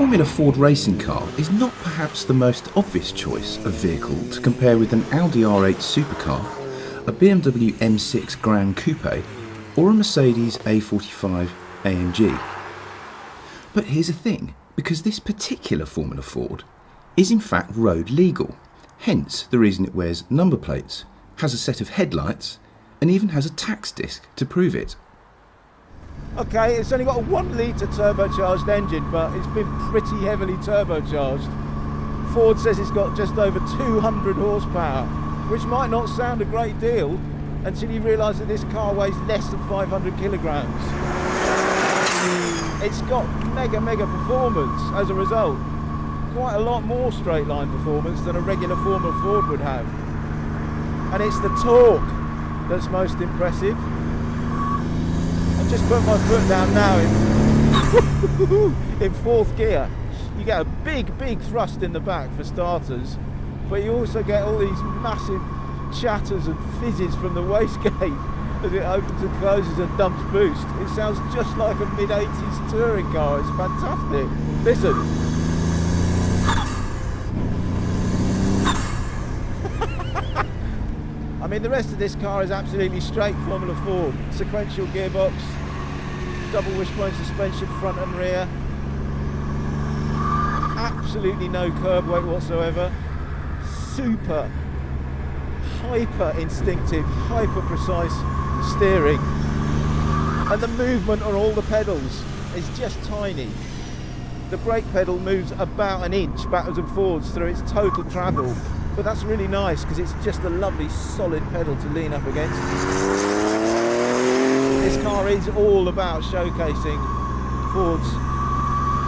Formula Ford racing car is not perhaps the most obvious choice of vehicle to compare with an Audi R8 supercar, a BMW M6 Gran Coupe, or a Mercedes A45 AMG. But here's the thing, because this particular Formula Ford is in fact road legal, hence the reason it wears number plates, has a set of headlights, and even has a tax disc to prove it. Okay, it's only got a 1 litre turbocharged engine, but it's been pretty heavily turbocharged. Ford says it's got just over 200 horsepower, which might not sound a great deal until you realise that this car weighs less than 500 kilograms. It's got mega performance as a result. Quite a lot more straight line performance than a regular Formula Ford would have. And it's the torque that's most impressive. I've just put my foot down now in fourth gear. You get a big thrust in the back for starters, but you also get all these massive chatters and fizzes from the wastegate as it opens and closes and dumps boost. It sounds just like a mid-80s touring car. It's fantastic. Listen. I mean, the rest of this car is absolutely straight Formula Ford. Sequential gearbox, double wishbone suspension front and rear. Absolutely no curb weight whatsoever. Super, hyper instinctive, hyper precise steering. And the movement on all the pedals is just tiny. The brake pedal moves about an inch backwards and forwards through its total travel. But that's really nice because it's just a lovely solid pedal to lean up against. This car is all about showcasing Ford's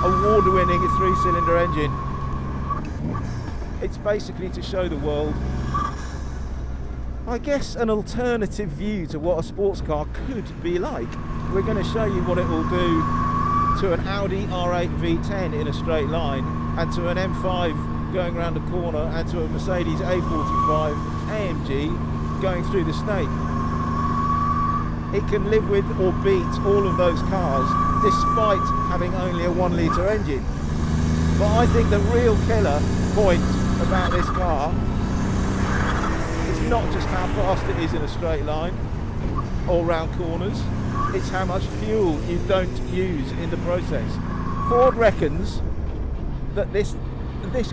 award-winning 3-cylinder engine. It's basically to show the world, I guess, an alternative view to what a sports car could be like. We're going to show you what it will do to an Audi R8 V10 in a straight line, and to an M5 going around a corner, and to a Mercedes A45 AMG going through the snake. It can live with or beat all of those cars despite having only a 1 litre engine. But I think the real killer point about this car is not just how fast it is in a straight line or round corners, it's how much fuel you don't use in the process. Ford reckons that this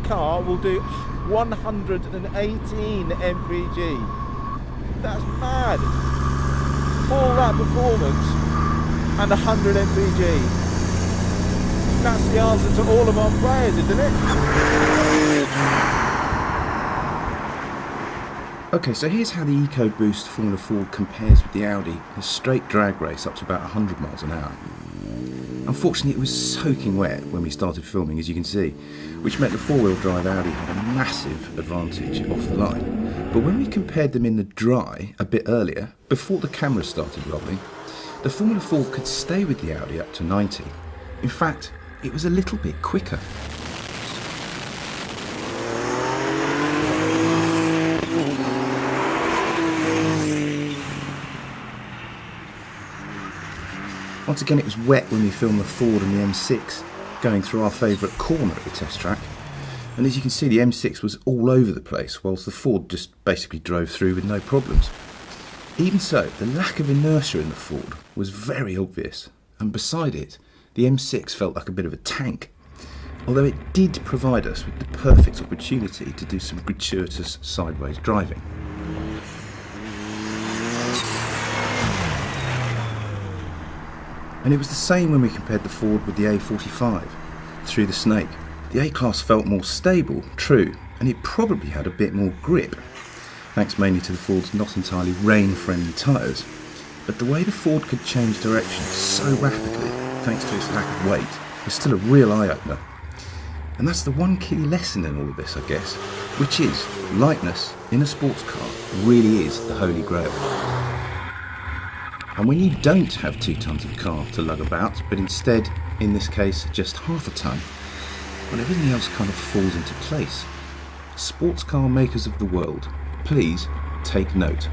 car will do 118 mpg. That's mad. All that performance and 100 mpg. That's the answer to all of our prayers, isn't it? Okay, so here's how the EcoBoost Formula Ford compares with the Audi in a straight drag race up to about 100 miles an hour. Unfortunately, it was soaking wet when we started filming, as you can see, which meant the four-wheel drive Audi had a massive advantage off the line. But when we compared them in the dry a bit earlier, before the camera started rolling, the Formula Ford could stay with the Audi up to 90. In fact, it was a little bit quicker. Once again, it was wet when we filmed the Ford and the M6 going through our favourite corner at the test track, and as you can see, the M6 was all over the place whilst the Ford just basically drove through with no problems. Even so, the lack of inertia in the Ford was very obvious, and beside it, the M6 felt like a bit of a tank, although it did provide us with the perfect opportunity to do some gratuitous sideways driving. And it was the same when we compared the Ford with the A45 through the snake. The A-Class felt more stable, true, and it probably had a bit more grip, thanks mainly to the Ford's not entirely rain-friendly tyres. But the way the Ford could change direction so rapidly, thanks to its lack of weight, was still a real eye-opener. And that's the one key lesson in all of this, I guess, which is lightness in a sports car really is the holy grail. And when you don't have 2 tons of car to lug about, but instead, in this case, just half a ton, well, everything else kind of falls into place. Sports car makers of the world, please take note.